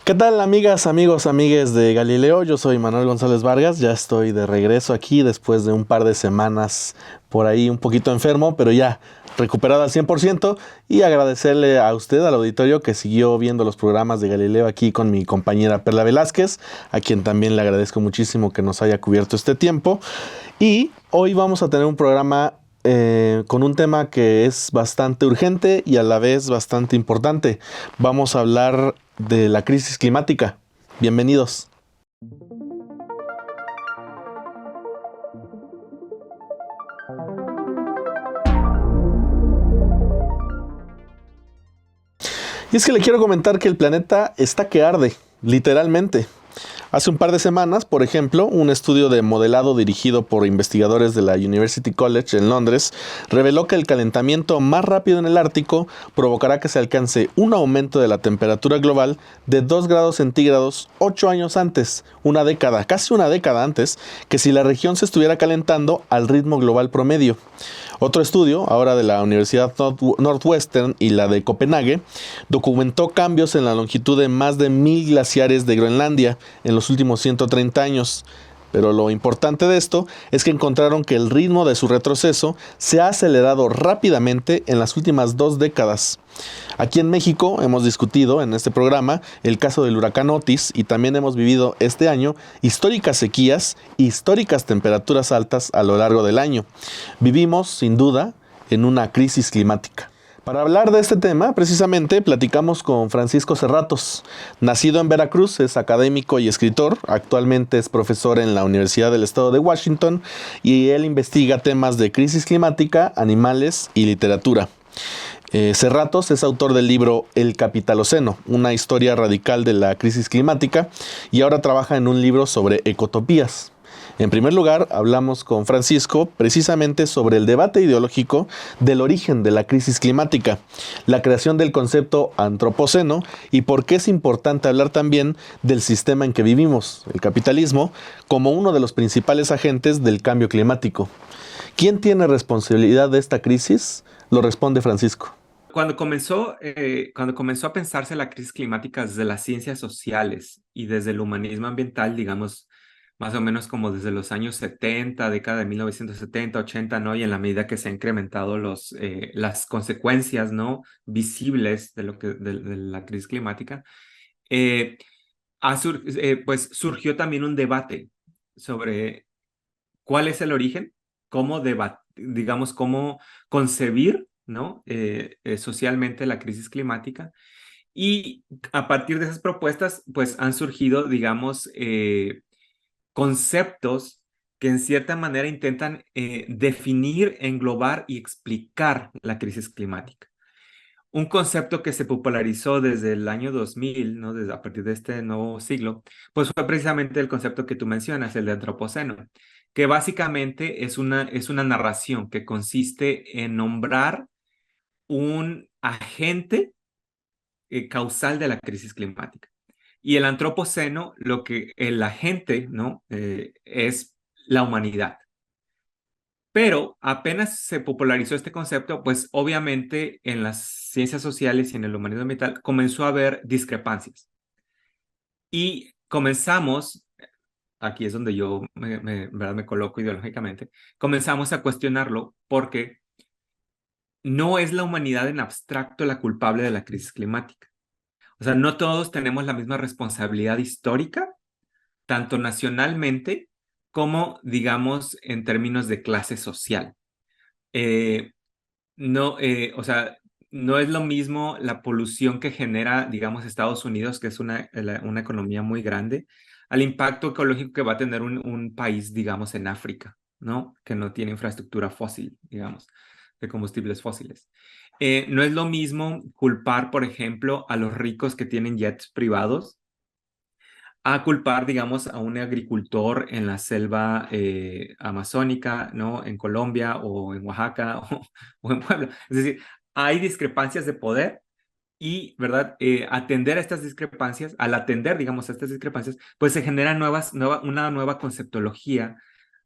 ¿Qué tal, amigas, amigos, amigues de Galileo? Yo soy Manuel González Vargas, ya estoy de regreso aquí después de un par de semanas por ahí un poquito enfermo, pero ya recuperado al 100%, y agradecerle a usted, al auditorio, que siguió viendo los programas de Galileo aquí con mi compañera Perla Velázquez, a quien también le agradezco muchísimo que nos haya cubierto este tiempo. Y hoy vamos a tener un programa con un tema que es bastante urgente y a la vez bastante importante. Vamos a hablar de la crisis climática. Bienvenidos. Y es que le quiero comentar que el planeta está que arde, literalmente. Hace un par de semanas, por ejemplo, un estudio de modelado dirigido por investigadores de la University College en Londres reveló que el calentamiento más rápido en el Ártico provocará que se alcance un aumento de la temperatura global de 2 grados centígrados 8 años antes, una década, casi una década antes, que si la región se estuviera calentando al ritmo global promedio. Otro estudio, ahora de la Universidad Northwestern y la de Copenhague, documentó cambios en la longitud de más de 1000 glaciares de Groenlandia en los últimos 130 años. Pero lo importante de esto es que encontraron que el ritmo de su retroceso se ha acelerado rápidamente en las últimas 2 décadas. Aquí en México hemos discutido en este programa el caso del huracán Otis, y también hemos vivido este año históricas sequías e históricas temperaturas altas a lo largo del año. Vivimos, sin duda, en una crisis climática. Para hablar de este tema, precisamente, platicamos con Francisco Serratos. Nacido en Veracruz, es académico y escritor. Actualmente es profesor en la Universidad del Estado de Washington y él investiga temas de crisis climática, animales y literatura. Serratos es autor del libro El Capitaloceno, una historia radical de la crisis climática, y ahora trabaja en un libro sobre ecotopías. En primer lugar, hablamos con Francisco precisamente sobre el debate ideológico del origen de la crisis climática, la creación del concepto antropoceno y por qué es importante hablar también del sistema en que vivimos, el capitalismo, como uno de los principales agentes del cambio climático. ¿Quién tiene responsabilidad de esta crisis? Lo responde Francisco. Cuando comenzó a pensarse la crisis climática desde las ciencias sociales y desde el humanismo ambiental, digamos, más o menos como desde los años 70, década de 1970, 80, ¿no? Y en la medida que se han incrementado las consecuencias, ¿no? Visibles de la crisis climática, pues surgió también un debate sobre cuál es el origen, digamos, cómo concebir, ¿no? Socialmente la crisis climática. Y a partir de esas propuestas, pues han surgido, digamos, conceptos que en cierta manera intentan definir, englobar y explicar la crisis climática. Un concepto que se popularizó desde el año 2000, ¿no? A partir de este nuevo siglo, pues fue precisamente el concepto que tú mencionas, el de antropoceno, que básicamente es una narración que consiste en nombrar un agente causal de la crisis climática. Y el antropoceno, el agente, ¿no? Es la humanidad. Pero apenas se popularizó este concepto, pues obviamente en las ciencias sociales y en el humanismo ambiental comenzó a haber discrepancias. Y comenzamos, aquí es donde yo ¿verdad? Me coloco ideológicamente, comenzamos a cuestionarlo porque no es la humanidad en abstracto la culpable de la crisis climática. O sea, no todos tenemos la misma responsabilidad histórica, tanto nacionalmente como, digamos, en términos de clase social. O sea, no es lo mismo la polución que genera, digamos, Estados Unidos, que es una economía muy grande, al impacto ecológico que va a tener un país, digamos, en África, ¿no? Que no tiene infraestructura fósil, digamos, de combustibles fósiles. No es lo mismo culpar, por ejemplo, a los ricos que tienen jets privados a culpar, digamos, a un agricultor en la selva amazónica, ¿no? En Colombia o en Oaxaca o en Puebla. Es decir, hay discrepancias de poder y, ¿verdad? Atender a estas discrepancias, al atender, digamos, a estas discrepancias, pues se genera una nueva conceptología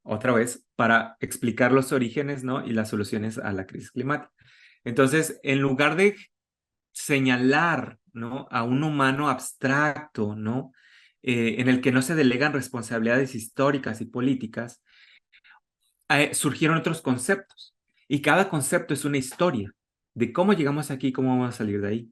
otra vez, para explicar los orígenes, ¿no? Y las soluciones a la crisis climática. Entonces, en lugar de señalar, ¿no? A un humano abstracto, ¿no? En el que no se delegan responsabilidades históricas y políticas, surgieron otros conceptos. Y cada concepto es una historia de cómo llegamos aquí y cómo vamos a salir de ahí.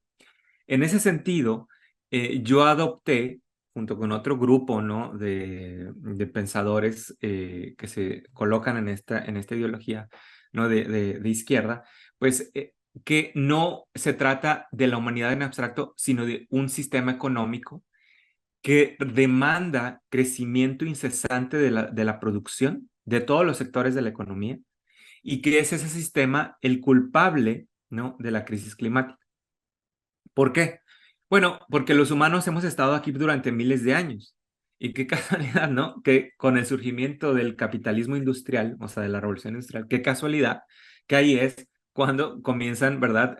En ese sentido, yo adopté, junto con otro grupo, ¿no? de pensadores que se colocan en esta ideología, ¿no? de izquierda, pues que no se trata de la humanidad en abstracto, sino de un sistema económico que demanda crecimiento incesante de la producción de todos los sectores de la economía y que es ese sistema el culpable, ¿no? de la crisis climática. ¿Por qué? Bueno, porque los humanos hemos estado aquí durante miles de años. Y qué casualidad, ¿no? Que con el surgimiento del capitalismo industrial, o sea, de la revolución industrial, qué casualidad que ahí es cuando comienzan, ¿verdad?,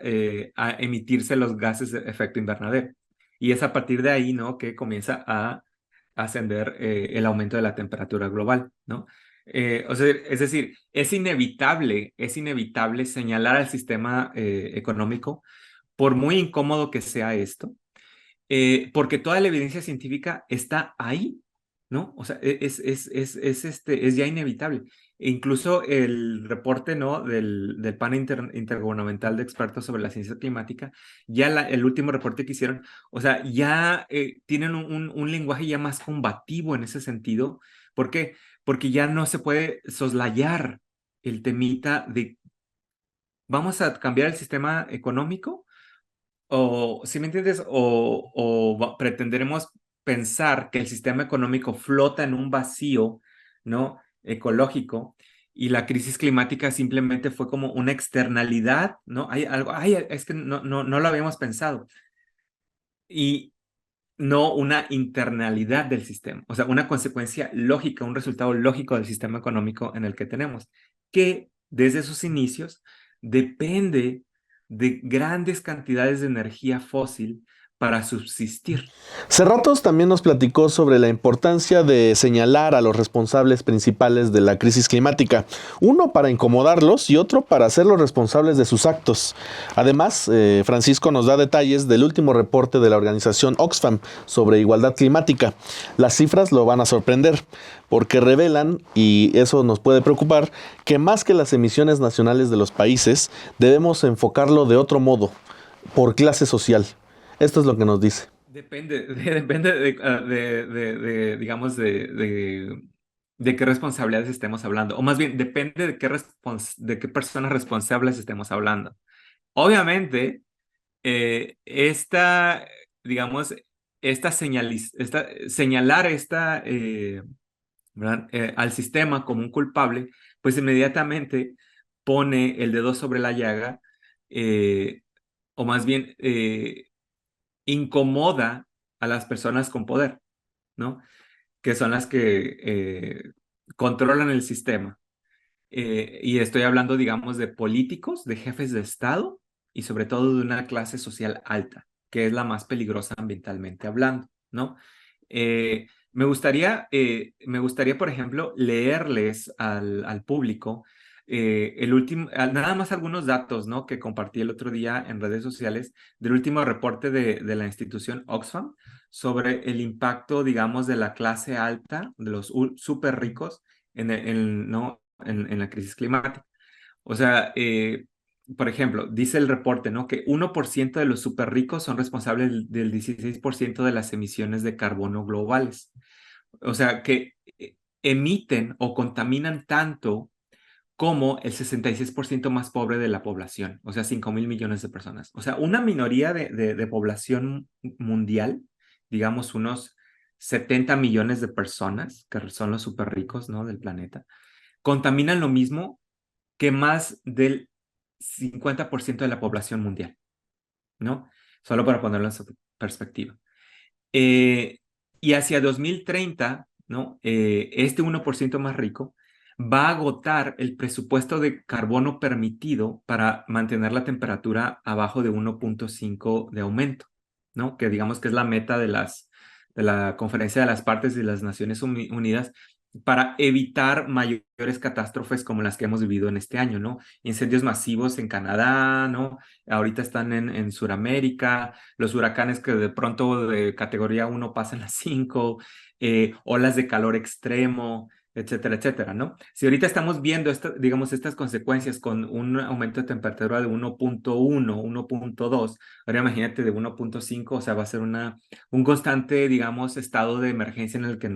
a emitirse los gases de efecto invernadero. Y es a partir de ahí, ¿no?, que comienza a ascender el aumento de la temperatura global, ¿no? O sea, es decir, es inevitable señalar al sistema económico por muy incómodo que sea esto, porque toda la evidencia científica está ahí, ¿no? O sea, es ya inevitable. E incluso el reporte, ¿no? del panel intergubernamental de expertos sobre la ciencia climática, ya el último reporte que hicieron, o sea, ya tienen un lenguaje ya más combativo en ese sentido. ¿Por qué? Porque ya no se puede soslayar el temita de vamos a cambiar el sistema económico o, ¿si me entiendes? O pretenderemos pensar que el sistema económico flota en un vacío, ¿no? Ecológico y la crisis climática simplemente fue como una externalidad, ¿no? Hay algo, ay, es que no lo habíamos pensado. Y no una internalidad del sistema, o sea, una consecuencia lógica, un resultado lógico del sistema económico en el que tenemos, que desde sus inicios depende de grandes cantidades de energía fósil para subsistir. Cerratos también nos platicó sobre la importancia de señalar a los responsables principales de la crisis climática, uno para incomodarlos y otro para hacerlos responsables de sus actos. Además, Francisco nos da detalles del último reporte de la organización Oxfam sobre igualdad climática. Las cifras lo van a sorprender, porque revelan, y eso nos puede preocupar, que más que las emisiones nacionales de los países, debemos enfocarlo de otro modo, por clase social. Esto es lo que nos dice. Depende digamos, de qué responsabilidades estemos hablando, o más bien, depende de qué personas responsables estemos hablando. Obviamente, digamos, señalar ¿verdad? Al sistema como un culpable, pues inmediatamente pone el dedo sobre la llaga, eh, o más bien incomoda a las personas con poder, ¿no? Que son las que controlan el sistema. Y estoy hablando, digamos, de políticos, de jefes de Estado y sobre todo de una clase social alta, que es la más peligrosa ambientalmente hablando, ¿no? Me gustaría, por ejemplo, leerles al público nada más algunos datos, ¿no? Que compartí el otro día en redes sociales del último reporte de la institución Oxfam sobre el impacto, digamos, de la clase alta, de los súper ricos, ¿no? en la crisis climática. O sea, por ejemplo, dice el reporte, ¿no? Que 1% de los súper ricos son responsables del 16% de las emisiones de carbono globales. O sea, que emiten o contaminan tanto como el 66% más pobre de la población, o sea, 5.000 millones de personas. O sea, una minoría de población mundial, digamos unos 70 millones de personas, que son los súper ricos, ¿no? Del planeta, contaminan lo mismo que más del 50% de la población mundial, ¿no? Solo para ponerlo en su perspectiva. Y hacia 2030, ¿no? Este 1% más rico va a agotar el presupuesto de carbono permitido para mantener la temperatura abajo de 1.5 de aumento, ¿no? Que digamos que es la meta de la Conferencia de las Partes de las Naciones Unidas, para evitar mayores catástrofes como las que hemos vivido en este año, ¿no? Incendios masivos en Canadá, ¿no? Ahorita están en Sudamérica, los huracanes que de pronto de categoría 1 pasan a 5, olas de calor extremo, etcétera, etcétera, ¿no? Si ahorita estamos viendo, digamos, estas consecuencias con un aumento de temperatura de 1.1, 1.2, ahora imagínate de 1.5, o sea, va a ser un constante, digamos, estado de emergencia en el que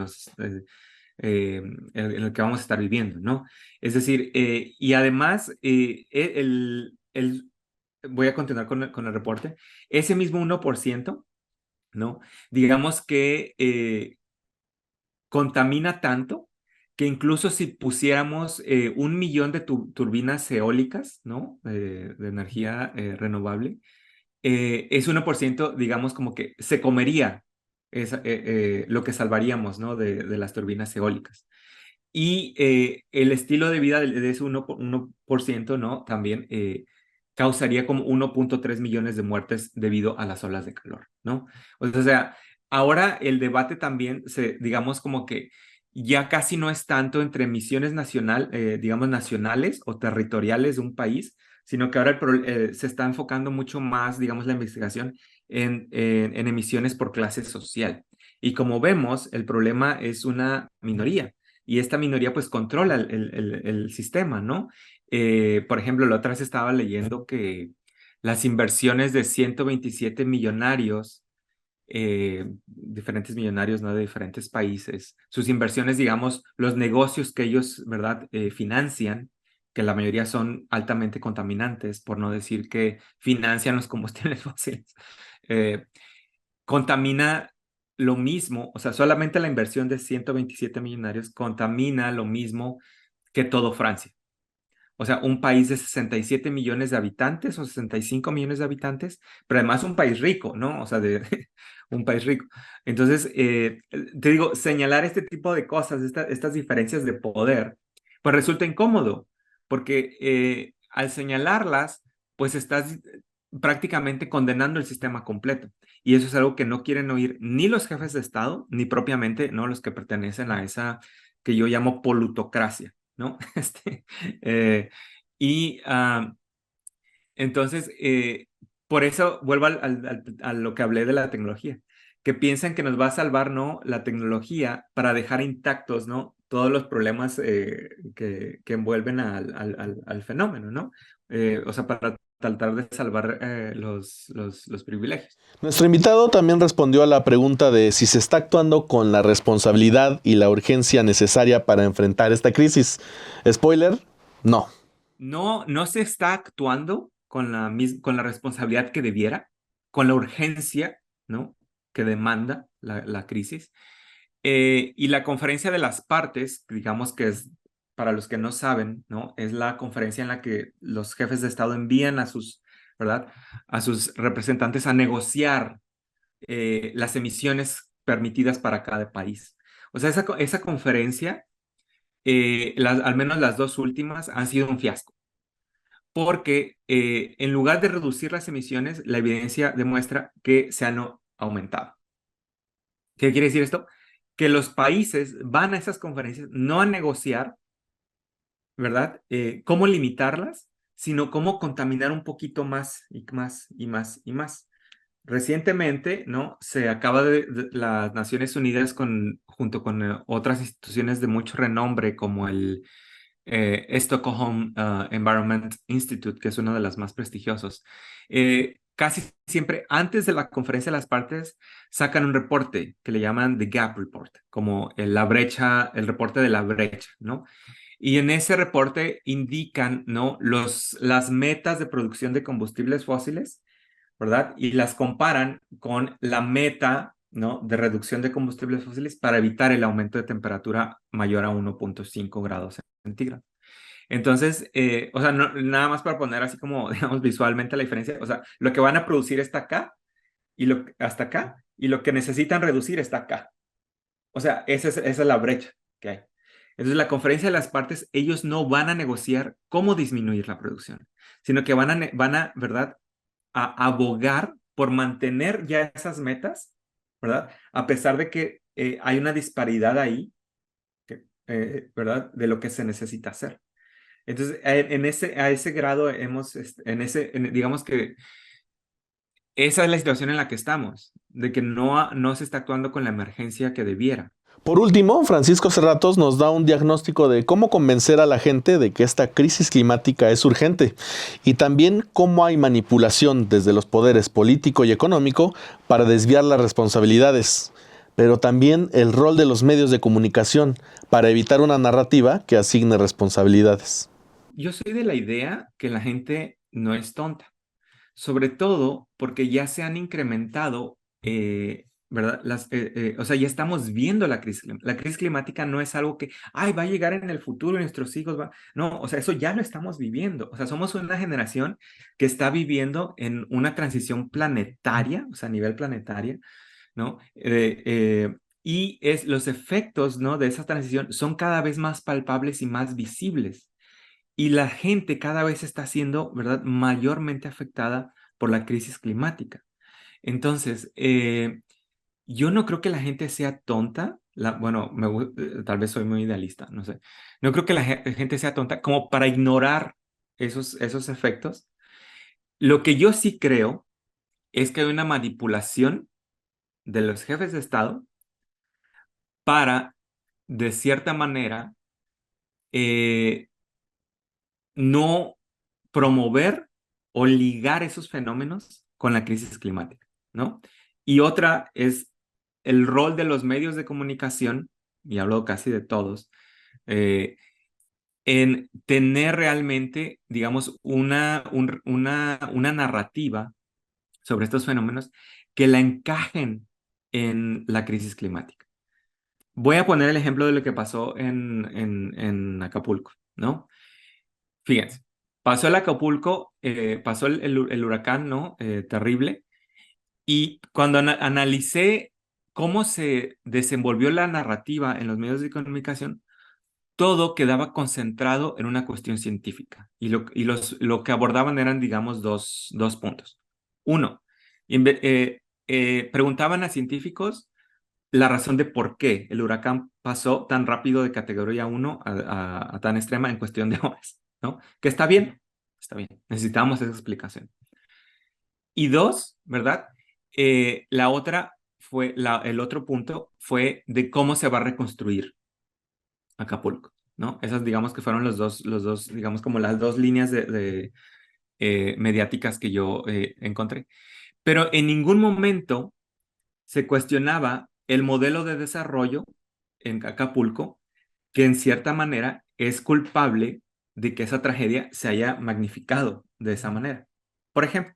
en el que vamos a estar viviendo, ¿no? Es decir, y además, voy a continuar con el reporte, ese mismo 1%, ¿no? Digamos que contamina tanto que incluso si pusiéramos 1 millón de turbinas eólicas, ¿no? De energía renovable, ese 1%, digamos, como que se comería lo que salvaríamos, ¿no? De las turbinas eólicas. Y el estilo de vida de ese 1%, ¿no? También causaría como 1.3 millones de muertes debido a las olas de calor, ¿no? O sea, ahora el debate también, digamos como que ya casi no es tanto entre emisiones digamos, nacionales o territoriales de un país, sino que ahora se está enfocando mucho más, digamos, la investigación en emisiones por clase social. Y como vemos, el problema es una minoría y esta minoría pues controla el sistema, ¿no? Por ejemplo, la otra vez estaba leyendo que las inversiones de 127 millonarios, diferentes millonarios, ¿no? De diferentes países, sus inversiones, digamos, los negocios que ellos, ¿verdad? Financian, que la mayoría son altamente contaminantes, por no decir que financian los combustibles fósiles, eh, contamina lo mismo, o sea, solamente la inversión de 127 millonarios contamina lo mismo que todo Francia. O sea, un país de 67 millones de habitantes o 65 millones de habitantes, pero además un país rico, ¿no? O sea, un país rico. Entonces, te digo, señalar este tipo de cosas, estas diferencias de poder, pues resulta incómodo, porque al señalarlas, pues estás prácticamente condenando el sistema completo. Y eso es algo que no quieren oír ni los jefes de Estado, ni propiamente, ¿no? Los que pertenecen a esa que yo llamo polutocracia, ¿no? Eh, y entonces, por eso vuelvo a lo que hablé de la tecnología, que piensan que nos va a salvar, ¿no? La tecnología para dejar intactos, ¿no? Todos los problemas que envuelven al fenómeno, ¿no? O sea, para tratar de salvar los privilegios. Nuestro invitado también respondió a la pregunta de si se está actuando con la responsabilidad y la urgencia necesaria para enfrentar esta crisis. Spoiler, no. No, no se está actuando con la responsabilidad que debiera, con la urgencia, ¿no? Que demanda la crisis. Y la conferencia de las partes, digamos que es, para los que no saben, ¿no? Es la conferencia en la que los jefes de Estado envían ¿verdad? A sus representantes a negociar las emisiones permitidas para cada país. O sea, esa conferencia, al menos las dos últimas, han sido un fiasco porque en lugar de reducir las emisiones, la evidencia demuestra que se han aumentado. ¿Qué quiere decir esto? Que los países van a esas conferencias no a negociar, ¿verdad? Cómo limitarlas, sino cómo contaminar un poquito más y más y más y más. Recientemente, ¿no? Se acaba las Naciones Unidas junto con otras instituciones de mucho renombre como el Stockholm Environment Institute, que es uno de los más prestigiosos. Casi siempre antes de la conferencia de las partes sacan un reporte que le llaman The Gap Report, como la brecha, el reporte de la brecha, ¿no? Y en ese reporte indican, ¿no? Las metas de producción de combustibles fósiles, ¿verdad? Y las comparan con la meta, ¿no? De reducción de combustibles fósiles para evitar el aumento de temperatura mayor a 1.5 grados centígrados. Entonces, o sea, nada más para poner así como, digamos, visualmente la diferencia, o sea, lo que van a producir está acá y hasta acá, y lo que necesitan reducir está acá. O sea, esa es la brecha que hay. Entonces, la conferencia de las partes, ellos no van a negociar cómo disminuir la producción, sino que ¿verdad?, a abogar por mantener ya esas metas, ¿verdad? A pesar de que hay una disparidad ahí ¿verdad? De lo que se necesita hacer. Entonces, a ese grado digamos que esa es la situación en la que estamos, de que no se está actuando con la emergencia que debiera. Por último, Francisco Serratos nos da un diagnóstico de cómo convencer a la gente de que esta crisis climática es urgente y también cómo hay manipulación desde los poderes político y económico para desviar las responsabilidades, pero también el rol de los medios de comunicación para evitar una narrativa que asigne responsabilidades. Yo soy de la idea que la gente no es tonta, sobre todo porque ya se han incrementado, ¿verdad? O sea, ya estamos viendo la crisis. La crisis climática no es algo que, ay, va a llegar en el futuro y nuestros hijos van. No, o sea, eso ya lo estamos viviendo. O sea, somos una generación que está viviendo en una transición planetaria, o sea, a nivel planetaria, ¿no? Y los efectos, ¿no? De esa transición son cada vez más palpables y más visibles. Y la gente cada vez está siendo, ¿verdad?, mayormente afectada por la crisis climática. Entonces, yo no creo que la gente sea tonta. Bueno, tal vez soy muy idealista, no sé. No creo que la gente sea tonta como para ignorar esos efectos. Lo que yo sí creo es que hay una manipulación de los jefes de Estado para, de cierta manera, eh, no promover o ligar esos fenómenos con la crisis climática, ¿no? Y otra es el rol de los medios de comunicación, y hablo casi de todos, eh, en tener realmente, digamos, una narrativa sobre estos fenómenos que la encajen en la crisis climática. Voy a poner el ejemplo de lo que pasó en Acapulco, ¿no? Fíjense, pasó el Acapulco, pasó el huracán, ¿no? Terrible. Y cuando analicé cómo se desenvolvió la narrativa en los medios de comunicación, todo quedaba concentrado en una cuestión científica. Lo que abordaban eran, digamos, dos puntos. Uno, preguntaban a científicos la razón de por qué el huracán pasó tan rápido de categoría 1 a tan extrema en cuestión de horas, ¿no? Que está bien, necesitamos esa explicación. Y dos, ¿verdad? La otra el otro punto fue de cómo se va a reconstruir Acapulco, ¿no? Esas, digamos, que fueron digamos, como las dos líneas mediáticas que yo encontré. Pero en ningún momento se cuestionaba el modelo de desarrollo en Acapulco, que en cierta manera es culpable de que esa tragedia se haya magnificado de esa manera. Por ejemplo,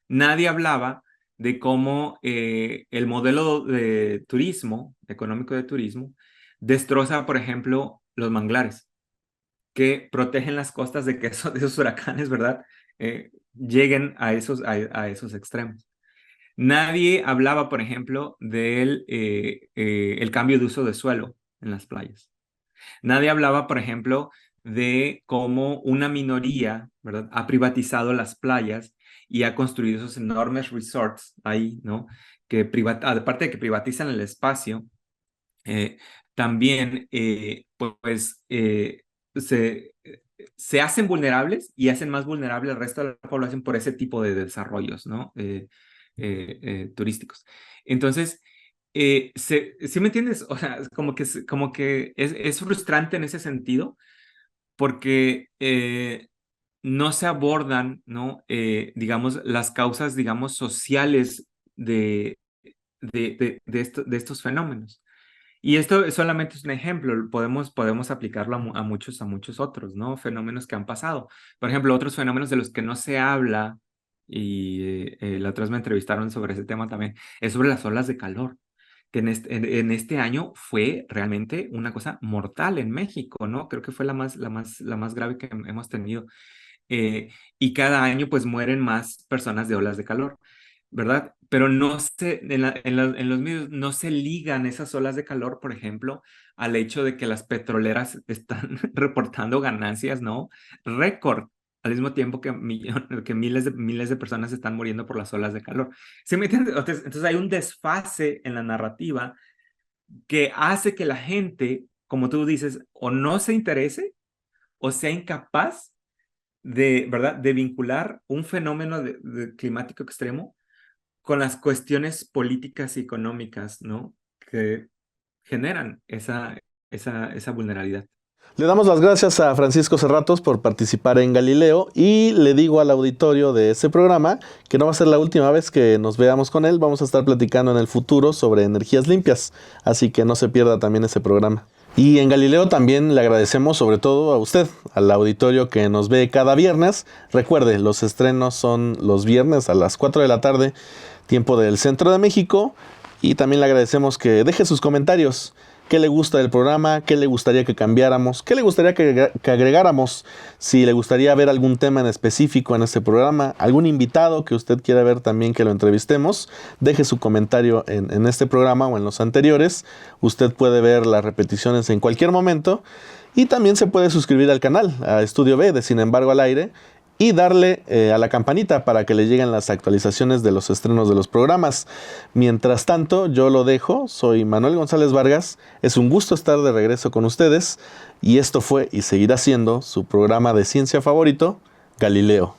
nadie hablaba de cómo el modelo de turismo, económico de turismo, destroza, por ejemplo, los manglares, que protegen las costas de que esos huracanes, ¿verdad? Lleguen a esos extremos. Nadie hablaba, por ejemplo, del el cambio de uso de suelo en las playas. Nadie hablaba, por ejemplo, de cómo una minoría, ¿verdad?, ha privatizado las playas y ha construido esos enormes resorts ahí, ¿no? Aparte de que privatizan el espacio, eh, también, pues, se hacen vulnerables y hacen más vulnerable al resto de la población por ese tipo de desarrollos, ¿no? Turísticos. Entonces, ¿sí me entiendes? O sea, como que es frustrante en ese sentido porque no se abordan, ¿no? Digamos, las causas, digamos, sociales de estos fenómenos. Y esto solamente es un ejemplo, podemos aplicarlo a muchos otros, ¿no? Fenómenos que han pasado. Por ejemplo, otros fenómenos de los que no se habla, y la otra vez me entrevistaron sobre ese tema también, es sobre las olas de calor, que en este año fue realmente una cosa mortal en México, ¿no? Creo que fue la más grave que hemos tenido. Y cada año pues mueren más personas de olas de calor, ¿verdad? Pero no se, en los medios no se ligan esas olas de calor, por ejemplo, al hecho de que las petroleras están reportando ganancias, ¿no? Récord, al mismo tiempo que, que miles de personas están muriendo por las olas de calor. ¿Sí me entiendes? Entonces hay un desfase en la narrativa que hace que la gente como tú dices, o no se interese o sea incapaz de, ¿verdad?, de vincular un fenómeno de climático extremo con las cuestiones políticas y económicas, ¿no? Que generan esa vulnerabilidad. Le damos las gracias a Francisco Serratos por participar en Galileo y le digo al auditorio de este programa que no va a ser la última vez que nos veamos con él. Vamos a estar platicando en el futuro sobre energías limpias, así que no se pierda también ese programa. Y en Galileo también le agradecemos sobre todo a usted, al auditorio que nos ve cada viernes. Recuerde, los estrenos son los viernes a las 4 de la tarde, tiempo del centro de México. Y también le agradecemos que deje sus comentarios. ¿Qué le gusta del programa? ¿Qué le gustaría que cambiáramos? ¿Qué le gustaría que agregáramos? Si le gustaría ver algún tema en específico en este programa, algún invitado que usted quiera ver también que lo entrevistemos, deje su comentario en este programa o en los anteriores. Usted puede ver las repeticiones en cualquier momento y también se puede suscribir al canal, a Estudio B de Sin embargo al aire, y darle a la campanita para que le lleguen las actualizaciones de los estrenos de los programas. Mientras tanto, yo lo dejo. Soy Manuel González Vargas. Es un gusto estar de regreso con ustedes. Y esto fue y seguirá siendo su programa de ciencia favorito, Galileo.